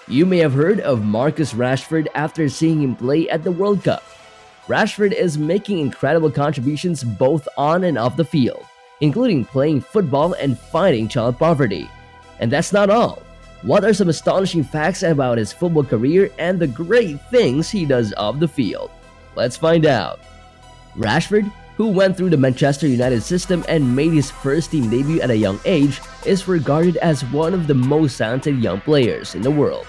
You may have heard of Marcus Rashford after seeing him play at the World Cup. Rashford is making incredible contributions both on and off the field, including playing football and fighting child poverty. And that's not all. What are some astonishing facts about his football career and the great things he does off the field? Let's find out. Rashford, who went through the Manchester United system and made his first team debut at a young age, is regarded as one of the most talented young players in the world.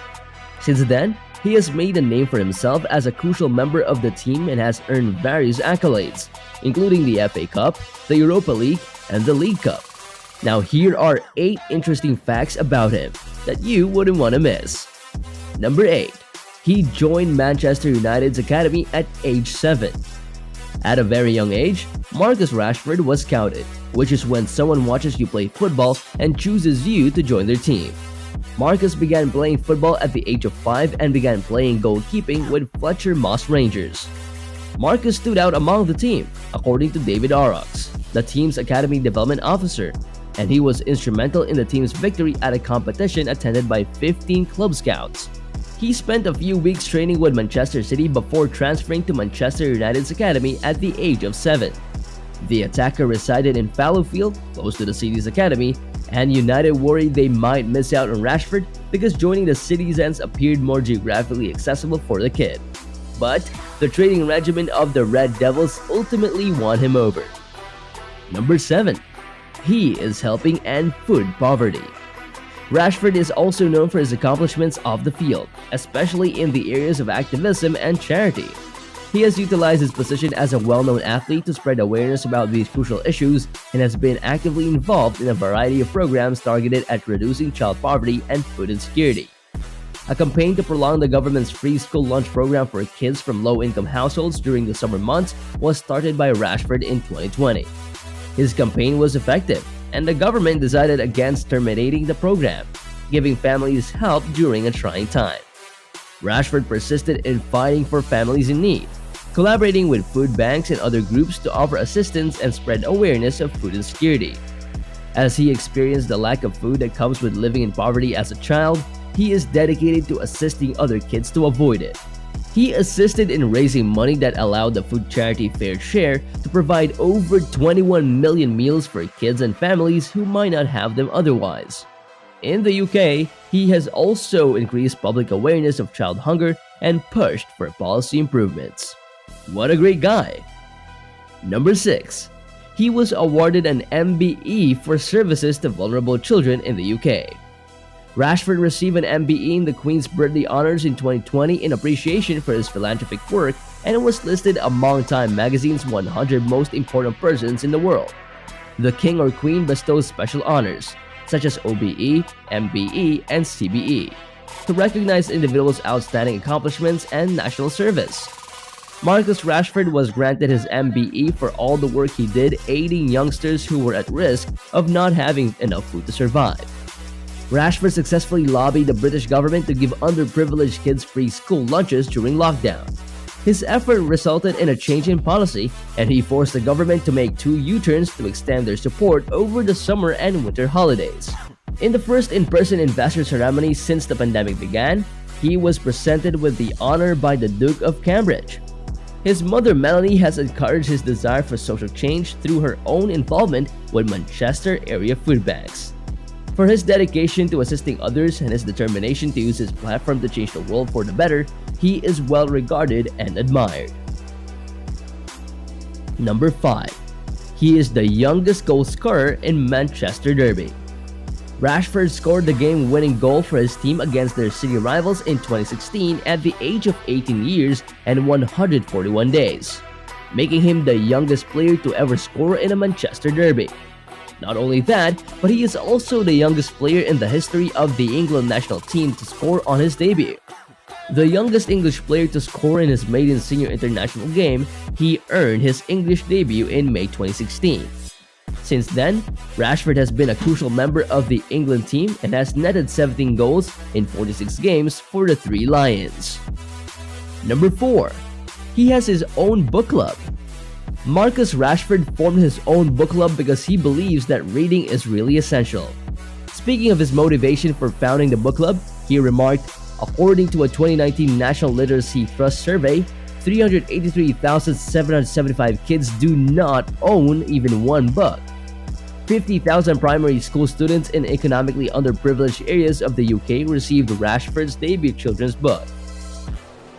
Since then, he has made a name for himself as a crucial member of the team and has earned various accolades, including the FA Cup, the Europa League, and the League Cup. Now here are 8 interesting facts about him that you wouldn't want to miss. Number 8. He joined Manchester United's academy at age 7. At a very young age, Marcus Rashford was scouted, which is when someone watches you play football and chooses you to join their team. Marcus began playing football at the age of 5 and began playing goalkeeping with Fletcher Moss Rangers. Marcus stood out among the team, according to David Arrox, the team's academy development officer, and he was instrumental in the team's victory at a competition attended by 15 club scouts. He spent a few weeks training with Manchester City before transferring to Manchester United's academy at the age of 7. The attacker resided in Fallowfield, close to the city's academy, and United worried they might miss out on Rashford because joining the Citizens appeared more geographically accessible for the kid. But the training regimen of the Red Devils ultimately won him over. Number 7. He is helping end food poverty. Rashford is also known for his accomplishments off the field, especially in the areas of activism and charity. He has utilized his position as a well-known athlete to spread awareness about these crucial issues and has been actively involved in a variety of programs targeted at reducing child poverty and food insecurity. A campaign to prolong the government's free school lunch program for kids from low-income households during the summer months was started by Rashford in 2020. His campaign was effective, and the government decided against terminating the program, giving families help during a trying time. Rashford persisted in fighting for families in need, collaborating with food banks and other groups to offer assistance and spread awareness of food insecurity. As he experienced the lack of food that comes with living in poverty as a child, he is dedicated to assisting other kids to avoid it. He assisted in raising money that allowed the food charity Fair Share to provide over 21 million meals for kids and families who might not have them otherwise. In the UK, he has also increased public awareness of child hunger and pushed for policy improvements. What a great guy! Number 6. He was awarded an MBE for services to vulnerable children in the UK. Rashford received an MBE in the Queen's Birthday Honours in 2020 in appreciation for his philanthropic work and was listed among Time magazine's 100 most important persons in the world. The King or Queen bestows special honors, such as OBE, MBE, and CBE, to recognize individuals' outstanding accomplishments and national service. Marcus Rashford was granted his MBE for all the work he did aiding youngsters who were at risk of not having enough food to survive. Rashford successfully lobbied the British government to give underprivileged kids free school lunches during lockdown. His effort resulted in a change in policy, and he forced the government to make 2 U-turns to extend their support over the summer and winter holidays. In the first in-person investor ceremony since the pandemic began, he was presented with the honor by the Duke of Cambridge. His mother Melanie has encouraged his desire for social change through her own involvement with Manchester area food banks. For his dedication to assisting others and his determination to use his platform to change the world for the better, he is well regarded and admired. Number 5. He is the youngest goal scorer in Manchester Derby. Rashford scored the game-winning goal for his team against their city rivals in 2016 at the age of 18 years and 141 days, making him the youngest player to ever score in a Manchester Derby. Not only that, but he is also the youngest player in the history of the England national team to score on his debut. The youngest English player to score in his maiden senior international game, he earned his English debut in May 2016. Since then, Rashford has been a crucial member of the England team and has netted 17 goals in 46 games for the Three Lions. Number 4. He has his own book club. Marcus Rashford formed his own book club because he believes that reading is really essential. Speaking of his motivation for founding the book club, he remarked, According to a 2019 National Literacy Trust survey, 383,775 kids do not own even one book. 50,000 primary school students in economically underprivileged areas of the UK received Rashford's debut children's book.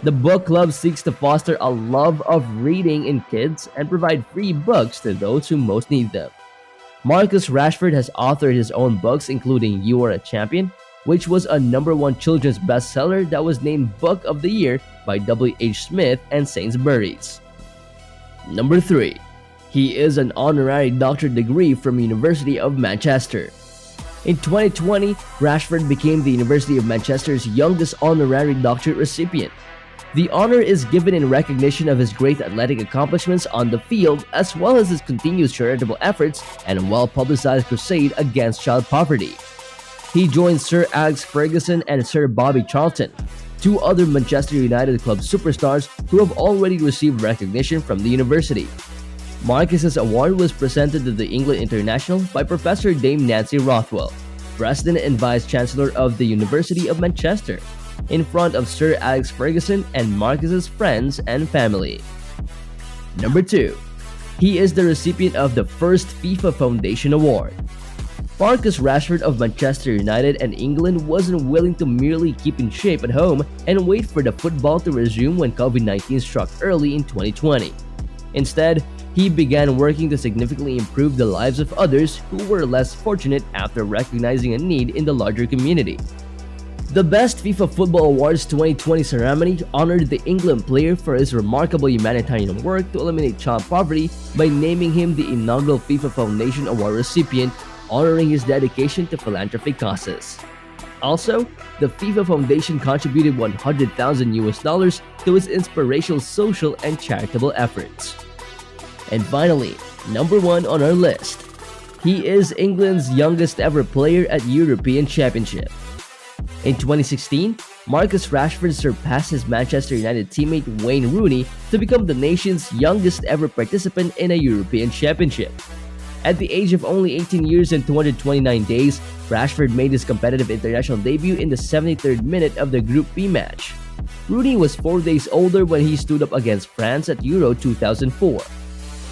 The book club seeks to foster a love of reading in kids and provide free books to those who most need them. Marcus Rashford has authored his own books, including You Are a Champion, which was a #1 children's bestseller that was named Book of the Year by W.H. Smith and Sainsbury's. Number 3. He is an honorary doctorate degree from University of Manchester. In 2020, Rashford became the University of Manchester's youngest honorary doctorate recipient. The honor is given in recognition of his great athletic accomplishments on the field, as well as his continuous charitable efforts and well-publicized crusade against child poverty. He joined Sir Alex Ferguson and Sir Bobby Charlton, two other Manchester United club superstars who have already received recognition from the university. Marcus's award was presented to the England International by Professor Dame Nancy Rothwell, President and Vice-Chancellor of the University of Manchester, in front of Sir Alex Ferguson and Marcus's friends and family. Number 2. He is the recipient of the first FIFA Foundation Award. Marcus Rashford of Manchester United and England wasn't willing to merely keep in shape at home and wait for the football to resume when COVID-19 struck early in 2020. Instead, he began working to significantly improve the lives of others who were less fortunate after recognizing a need in the larger community. The Best FIFA Football Awards 2020 ceremony honored the England player for his remarkable humanitarian work to eliminate child poverty by naming him the inaugural FIFA Foundation Award recipient, honoring his dedication to philanthropic causes. Also, the FIFA Foundation contributed $100,000 to its inspirational social and charitable efforts. And finally, number 1 on our list. He is England's youngest ever player at European Championship. In 2016, Marcus Rashford surpassed his Manchester United teammate Wayne Rooney to become the nation's youngest ever participant in a European Championship. At the age of only 18 years and 229 days, Rashford made his competitive international debut in the 73rd minute of the Group B match. Rooney was 4 days older when he stood up against France at Euro 2004.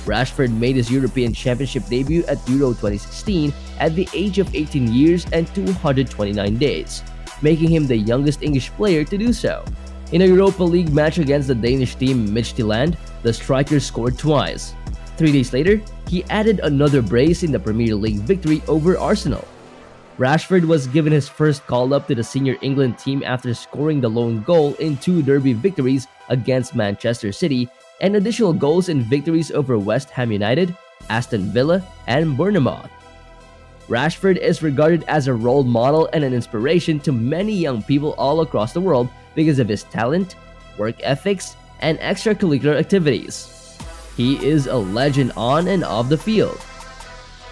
Rashford made his European Championship debut at Euro 2016 at the age of 18 years and 229 days, making him the youngest English player to do so. In a Europa League match against the Danish team Midtjylland, the striker scored twice. 3 days later, he added another brace in the Premier League victory over Arsenal. Rashford was given his first call-up to the senior England team after scoring the lone goal in 2 derby victories against Manchester City and additional goals in victories over West Ham United, Aston Villa, and Bournemouth. Rashford is regarded as a role model and an inspiration to many young people all across the world because of his talent, work ethics, and extracurricular activities. He is a legend on and off the field.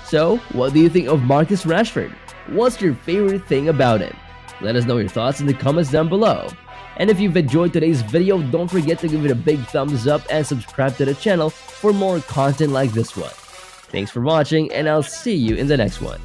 So, what do you think of Marcus Rashford? What's your favorite thing about him? Let us know your thoughts in the comments down below. And if you've enjoyed today's video, don't forget to give it a big thumbs up and subscribe to the channel for more content like this one. Thanks for watching, and I'll see you in the next one.